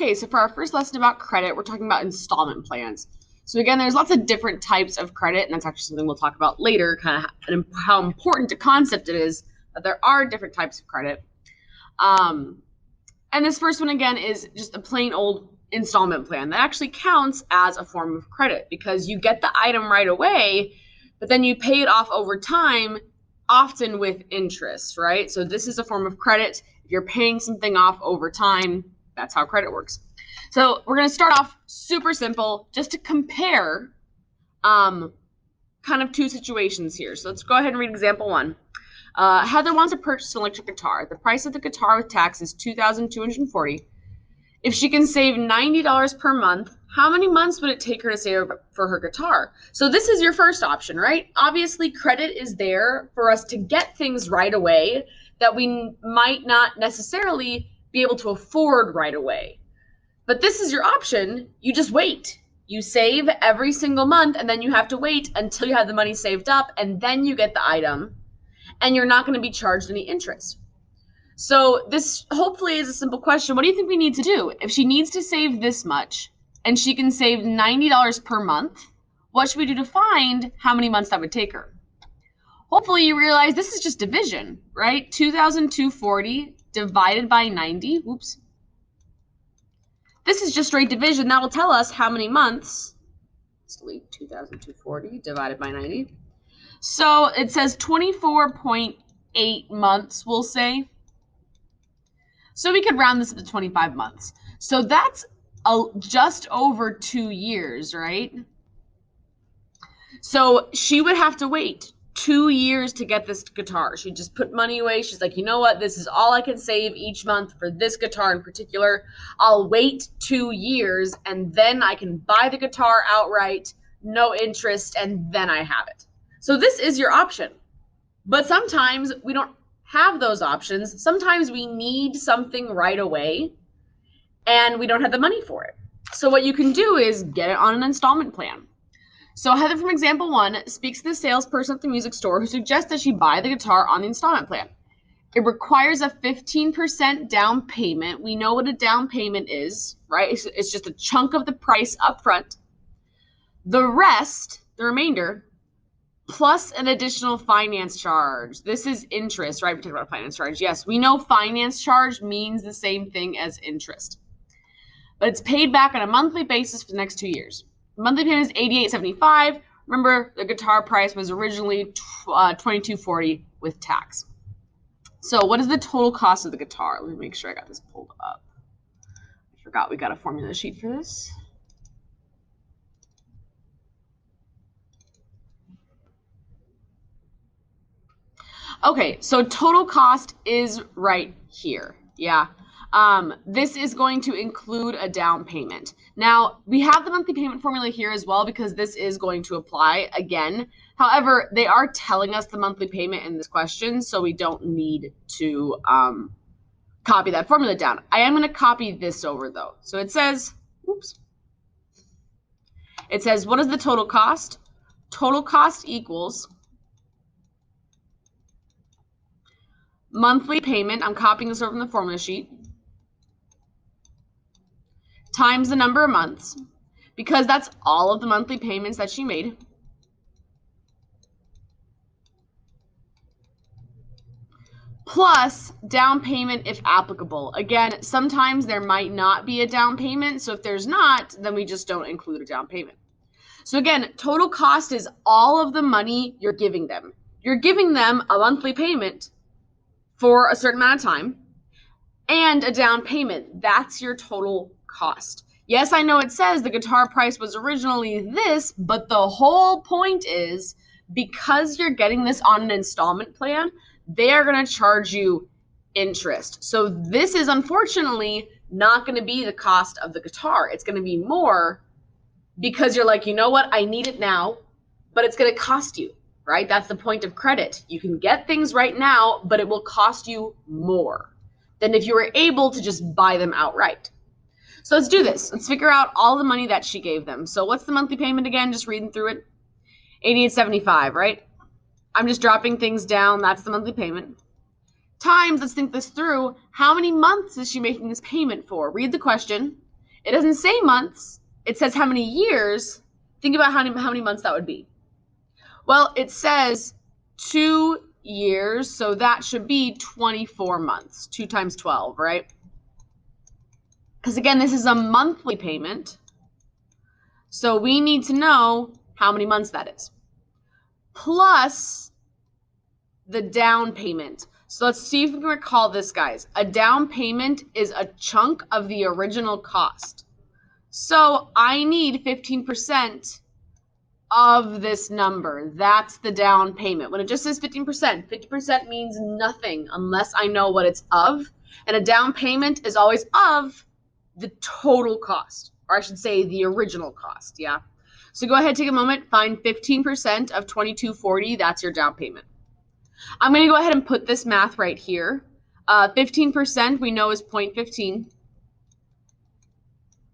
Okay, so for our first lesson about credit, we're talking about installment plans. So again, there's lots of different types of credit, and that's actually something we'll talk about later, kind of how important a concept it is that there are different types of credit. And this first one, again, is just a plain old installment plan that actually counts as a form of credit because you get the item right away, but then you pay it off over time, often with interest, right? So this is a form of credit. If you're paying something off over time, that's how credit works. So we're going to start off super simple just to compare kind of two situations here. So let's go ahead and read example one. Heather wants to purchase an electric guitar. The price of the guitar with tax is $2,240. If she can save $90 per month, how many months would it take her to save for her guitar? So this is your first option, right? Obviously, credit is there for us to get things right away that we might not necessarily be able to afford right away. But this is your option. You just wait. You save every single month, and then you have to wait until you have the money saved up, and then you get the item, and you're not going to be charged any interest. So this hopefully is a simple question. What do you think we need to do? If she needs to save this much, and she can save $90 per month, what should we do to find how many months that would take her? Hopefully you realize this is just division, right? 2,240 divided by 90. Oops. This is just straight division. That will tell us how many months. Let's delete 2,240 divided by 90. So it says 24.8 months, we'll say. So we could round this up to 25 months. So that's just over 2 years, right? So she would have to wait 2 years to get this guitar. She just put money away. She's like, you know what? This is all I can save each month for this guitar in particular. I'll wait 2 years and then I can buy the guitar outright, no interest, and then I have it. So this is your option. But sometimes we don't have those options. Sometimes we need something right away and we don't have the money for it. So what you can do is get it on an installment plan. So Heather from example one speaks to the salesperson at the music store who suggests that she buy the guitar on the installment plan. It requires a 15% down payment. We know what a down payment is, right? It's just a chunk of the price up front. The rest, the remainder, plus an additional finance charge. This is interest, right? We talked about finance charge. Yes, we know finance charge means the same thing as interest. But it's paid back on a monthly basis for the next 2 years. The monthly payment is $88.75. Remember, the guitar price was originally $22.40 with tax. So what is the total cost of the guitar? Let me make sure I got this pulled up. I forgot we got a formula sheet for this. Okay, so total cost is right here. Yeah. This is going to include a down payment. Now, we have the monthly payment formula here as well because this is going to apply again. However, they are telling us the monthly payment in this question, so we don't need to copy that formula down. I am going to copy this over, though. So it says, oops. It says, what is the total cost? Total cost equals monthly payment. I'm copying this over from the formula sheet. Times the number of months, because that's all of the monthly payments that she made. Plus down payment if applicable. Again, sometimes there might not be a down payment, so if there's not, then we just don't include a down payment. So again, total cost is all of the money you're giving them. You're giving them a monthly payment for a certain amount of time and a down payment. That's your total cost. Yes, I know it says the guitar price was originally this, but the whole point is because you're getting this on an installment plan, they are going to charge you interest. So this is unfortunately not going to be the cost of the guitar. It's going to be more because you're like, you know what? I need it now, but it's going to cost you, right? That's the point of credit. You can get things right now, but it will cost you more than if you were able to just buy them outright. So let's do this. Let's figure out all the money that she gave them. So what's the monthly payment again? Just reading through it. $88.75, right? I'm just dropping things down. That's the monthly payment. Times, let's think this through. How many months is she making this payment for? Read the question. It doesn't say months. It says how many years. Think about how many months that would be. Well, it says 2 years, so that should be 24 months. 2 times 12, right? Because again, this is a monthly payment. So we need to know how many months that is. Plus the down payment. So let's see if we can recall this, guys. A down payment is a chunk of the original cost. So I need 15% of this number. That's the down payment. When it just says 15%, 50% means nothing unless I know what it's of. And a down payment is always of the total cost, or I should say the original cost, yeah? So go ahead, take a moment, find 15% of $22.40. That's your down payment. I'm going to go ahead and put this math right here. 15% we know is 0.15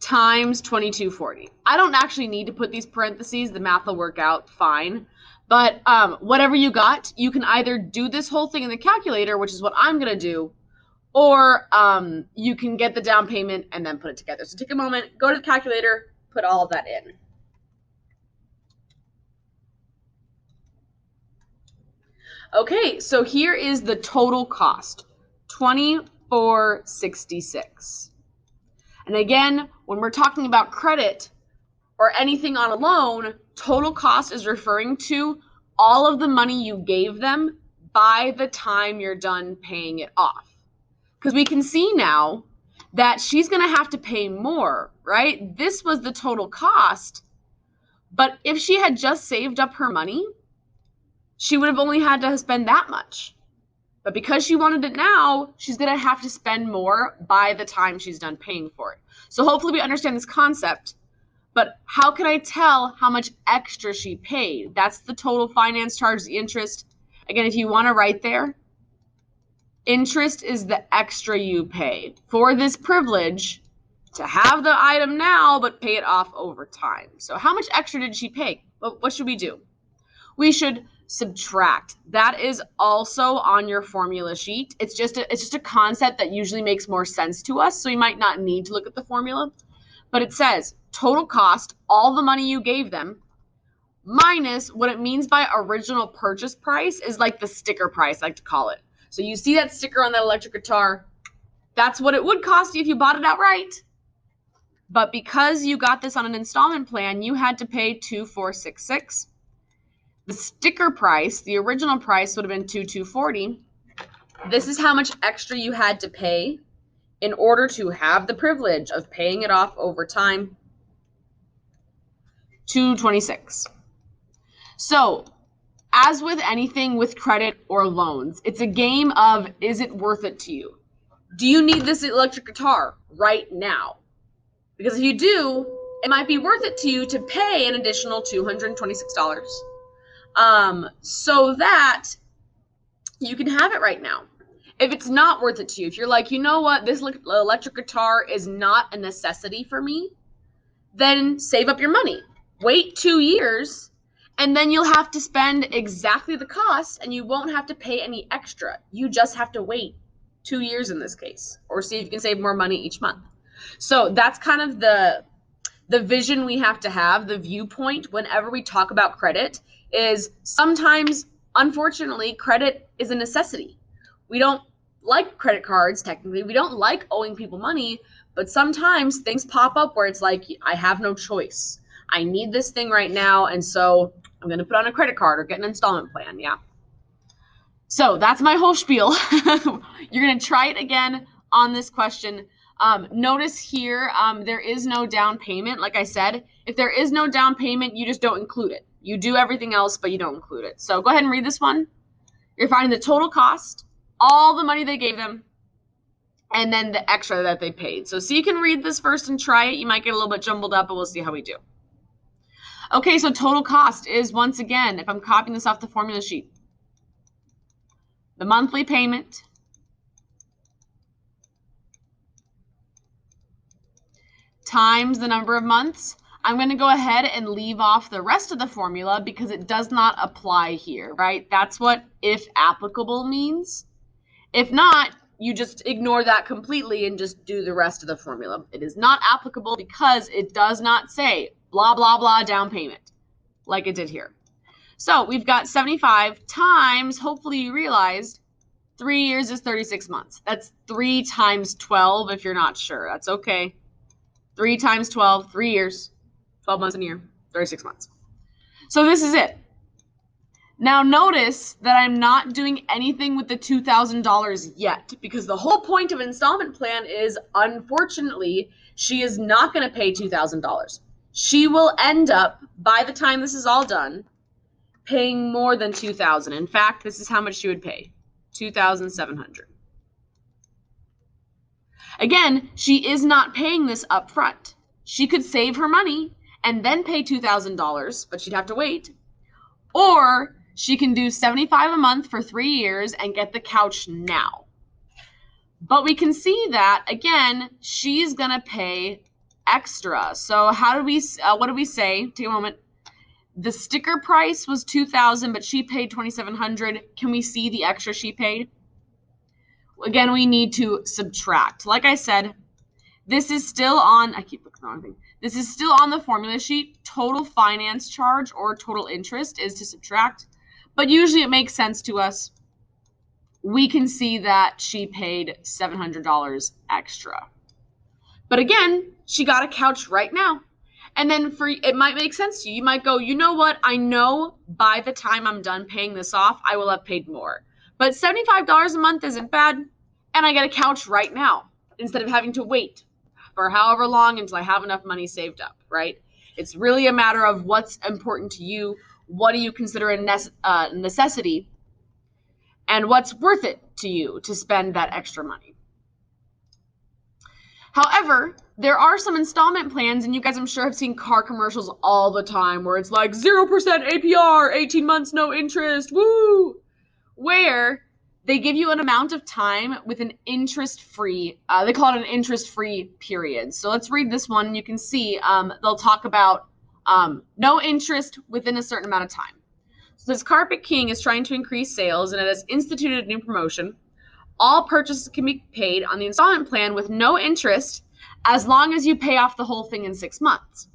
times $22.40. I don't actually need to put these parentheses. The math will work out fine. But whatever you got, you can either do this whole thing in the calculator, which is what I'm going to do, or you can get the down payment and then put it together. So take a moment, go to the calculator, put all of that in. Okay, so here is the total cost, $24.66. And again, when we're talking about credit or anything on a loan, total cost is referring to all of the money you gave them by the time you're done paying it off. Because we can see now that she's going to have to pay more, right? This was the total cost. But if she had just saved up her money, she would have only had to spend that much. But because she wanted it now, she's going to have to spend more by the time she's done paying for it. So hopefully we understand this concept. But how can I tell how much extra she paid? That's the total finance charge, the interest. Again, if you want to write there, interest is the extra you pay for this privilege to have the item now, but pay it off over time. So how much extra did she pay? Well, what should we do? We should subtract. That is also on your formula sheet. It's just a concept that usually makes more sense to us, so you might not need to look at the formula. But it says total cost, all the money you gave them, minus what it means by original purchase price is like the sticker price, I like to call it. So you see that sticker on that electric guitar, that's what it would cost you if you bought it outright. But because you got this on an installment plan, you had to pay $2,466. The sticker price, the original price would have been $2,240. This is how much extra you had to pay in order to have the privilege of paying it off over time. $226. So, as with anything with credit or loans, it's a game of, is it worth it to you? Do you need this electric guitar right now? Because if you do, it might be worth it to you to pay an additional $226. So that you can have it right now. If it's not worth it to you, if you're like, you know what, this electric guitar is not a necessity for me, then save up your money. Wait 2 years, and then you'll have to spend exactly the cost, and you won't have to pay any extra. You just have to wait 2 years in this case, or see if you can save more money each month. So that's kind of the vision we have to have, the viewpoint whenever we talk about credit is sometimes, unfortunately, credit is a necessity. We don't like credit cards, technically. We don't like owing people money, but sometimes things pop up where it's like, I have no choice. I need this thing right now, and so I'm going to put on a credit card or get an installment plan, yeah. So that's my whole spiel. You're going to try it again on this question. Notice here, there is no down payment. Like I said, if there is no down payment, you just don't include it. You do everything else, but you don't include it. So go ahead and read this one. You're finding the total cost, all the money they gave them, and then the extra that they paid. So you can read this first and try it. You might get a little bit jumbled up, but we'll see how we do. Okay, so total cost is, once again, if I'm copying this off the formula sheet, the monthly payment times the number of months. I'm going to go ahead and leave off the rest of the formula because it does not apply here, right? That's what if applicable means. If not, you just ignore that completely and just do the rest of the formula. It is not applicable because it does not say blah, blah, blah down payment like it did here. So we've got 75 times, hopefully you realized, 3 years is 36 months. That's 3 times 12 if you're not sure. That's okay. 3 times 12, 3 years, 12 months in a year, 36 months. So this is it. Now notice that I'm not doing anything with the $2,000 yet, because the whole point of an installment plan is, unfortunately, she is not going to pay $2,000. She will end up, by the time this is all done, paying more than $2,000. In fact, this is how much she would pay, $2,700. Again, she is not paying this up front. She could save her money and then pay $2,000, but she'd have to wait. Or she can do $75 a month for 3 years and get the couch now. But we can see that, again, she's going to pay extra. So how do we, what do we say? Take a moment. The sticker price was $2,000, but she paid $2,700. Can we see the extra she paid? Again, we need to subtract. Like I said, this is still on, I keep looking at the wrong thing. This is still on the formula sheet. Total finance charge or total interest is to subtract. But usually it makes sense to us. We can see that she paid $700 extra. But again, she got a couch right now. And then it might make sense to you. You might go, you know what? I know by the time I'm done paying this off, I will have paid more. But $75 a month isn't bad. And I get a couch right now instead of having to wait for however long until I have enough money saved up, right? It's really a matter of what's important to you. What do you consider a necessity? And what's worth it to you to spend that extra money? However, there are some installment plans, and you guys, I'm sure, have seen car commercials all the time where it's like 0% APR, 18 months, no interest, woo! Where they give you an amount of time with an interest-free, they call it an interest-free period. So let's read this one. You can see they'll talk about no interest within a certain amount of time. So this Carpet King is trying to increase sales, and it has instituted a new promotion. All purchases can be paid on the installment plan with no interest as long as you pay off the whole thing in 6 months.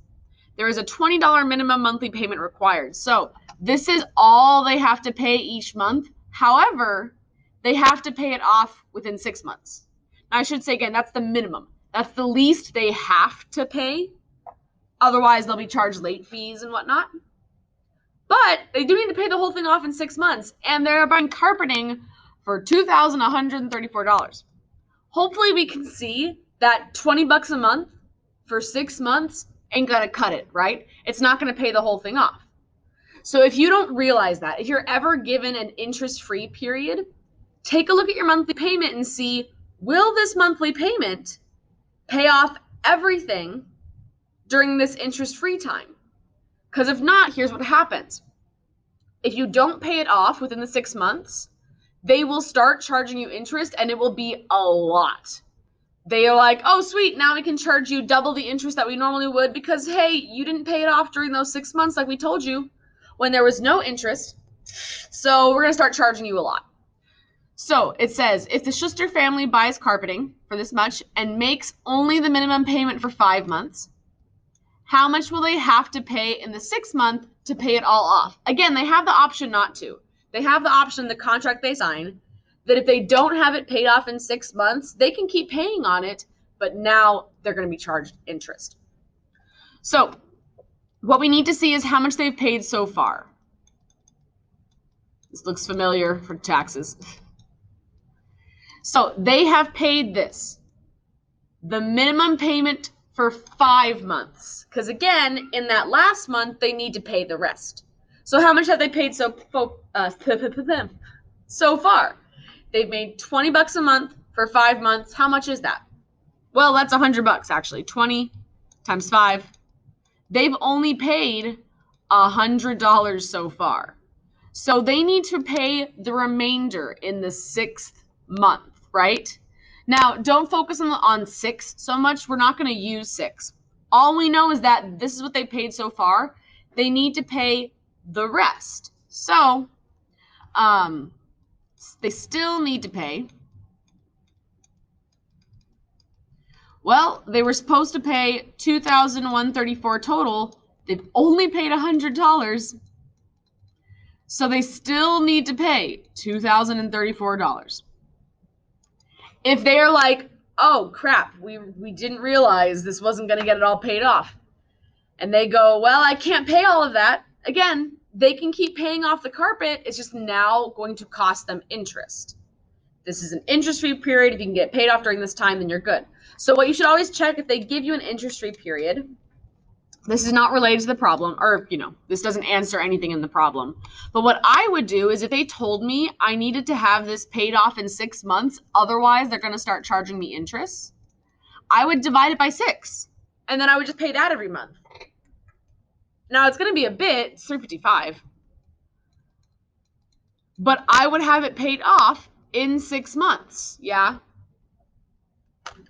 There is a $20 minimum monthly payment required. So this is all they have to pay each month. However, they have to pay it off within 6 months. Now, I should say again, that's the minimum. That's the least they have to pay. Otherwise, they'll be charged late fees and whatnot. But they do need to pay the whole thing off in 6 months. And they're buying carpeting for $2,134. Hopefully we can see that $20 a month for 6 months ain't gonna cut it, right? It's not gonna pay the whole thing off. So if you don't realize that, if you're ever given an interest-free period, take a look at your monthly payment and see, will this monthly payment pay off everything during this interest-free time? Because if not, here's what happens. If you don't pay it off within the 6 months, they will start charging you interest, and it will be a lot. They are like, oh, sweet, now we can charge you double the interest that we normally would because, hey, you didn't pay it off during those 6 months like we told you when there was no interest. So we're going to start charging you a lot. So it says, if the Schuster family buys carpeting for this much and makes only the minimum payment for 5 months, how much will they have to pay in the 6th month to pay it all off? Again, they have the option not to. They have the option in the contract they sign that if they don't have it paid off in 6 months, they can keep paying on it, but now they're going to be charged interest. So what we need to see is how much they've paid so far. This looks familiar for taxes. So they have paid this, the minimum payment for 5 months. Because again, in that last month, they need to pay the rest. So how much have they paid so far? They've made $20 a month for 5 months. How much is that? Well, that's $100 actually. 20 times 5. They've only paid $100 so far. So they need to pay the remainder in the 6th month, right? Now, don't focus on 6 so much. We're not going to use 6. All we know is that this is what they paid so far. They need to pay the rest. So, they still need to pay Well, they were supposed to pay $2,134 total. They've only paid $100. So they still need to pay $2,034. If they are like, oh crap, we didn't realize this wasn't going to get it all paid off, and they go, well, I can't pay all of that, again, they can keep paying off the carpet. It's just now going to cost them interest. This is an interest-free period. If you can get paid off during this time, then you're good. So what you should always check, if they give you an interest-free period, this is not related to the problem, or, this doesn't answer anything in the problem. But what I would do is if they told me I needed to have this paid off in 6 months, otherwise they're going to start charging me interest, I would divide it by 6. And then I would just pay that every month. Now, it's going to be a bit, it's $355. But I would have it paid off in 6 months, yeah?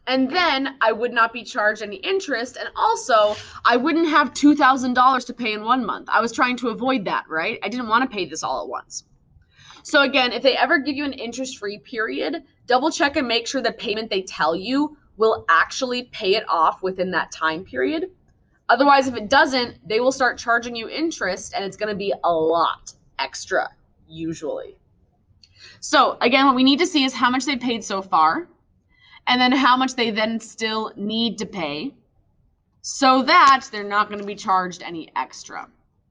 And then I would not be charged any interest. And also, I wouldn't have $2,000 to pay in 1 month. I was trying to avoid that, right? I didn't want to pay this all at once. So again, if they ever give you an interest-free period, double check and make sure the payment they tell you will actually pay it off within that time period. Otherwise, if it doesn't, they will start charging you interest, and it's going to be a lot extra, usually. So again, what we need to see is how much they paid so far, and then how much they then still need to pay, so that they're not going to be charged any extra.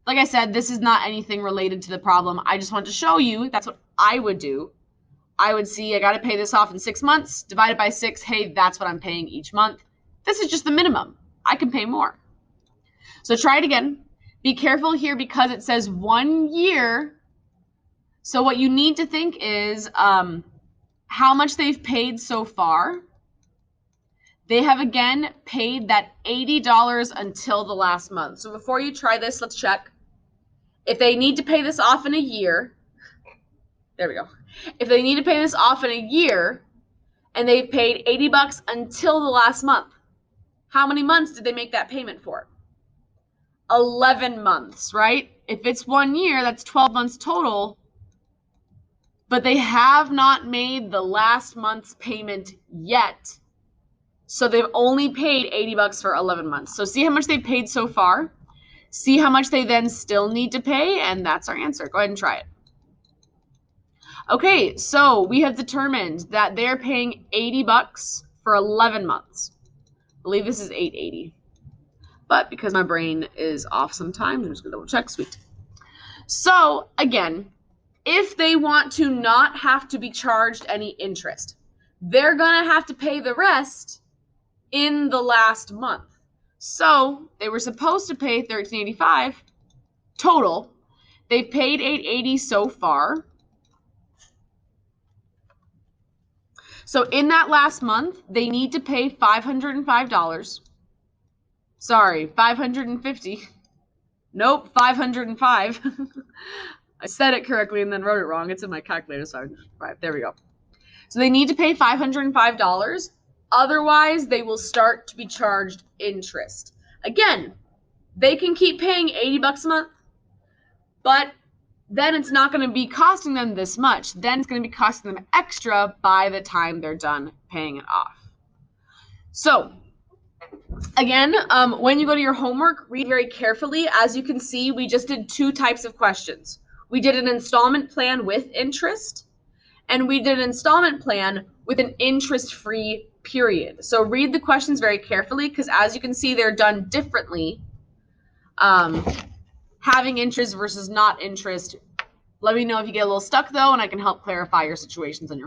Like I said, this is not anything related to the problem. I just want to show you that's what I would do. I would see I got to pay this off in 6 months, divide it by 6. Hey, that's what I'm paying each month. This is just the minimum. I can pay more. So try it again. Be careful here because it says 1 year. So what you need to think is how much they've paid so far. They have, again, paid that $80 until the last month. So before you try this, let's check. If they need to pay this off in a year, there we go. If they need to pay this off in a year and they've paid $80 until the last month, how many months did they make that payment for? 11 months, right? If it's 1 year, that's 12 months total. But they have not made the last month's payment yet. So they've only paid $80 for 11 months. So see how much they paid so far. See how much they then still need to pay, and that's our answer. Go ahead and try it. Okay, so we have determined that they're paying $80 for 11 months. I believe this is $880. But because my brain is off sometimes, I'm just going to double check. Sweet. So again, if they want to not have to be charged any interest, they're going to have to pay the rest in the last month. So they were supposed to pay $1,385 total. They've paid $880 so far. So in that last month, they need to pay $505. Sorry, $550. Nope, $505. I said it correctly and then wrote it wrong. It's in my calculator. Sorry, there we go. So they need to pay $505. Otherwise, they will start to be charged interest. Again, they can keep paying $80 a month, but then it's not going to be costing them this much. Then it's going to be costing them extra by the time they're done paying it off. So again, when you go to your homework, read very carefully. As you can see, we just did 2 types of questions. We did an installment plan with interest, and we did an installment plan with an interest-free period. So read the questions very carefully because as you can see, they're done differently. Having interest versus not interest. Let me know if you get a little stuck though, and I can help clarify your situations on your homework.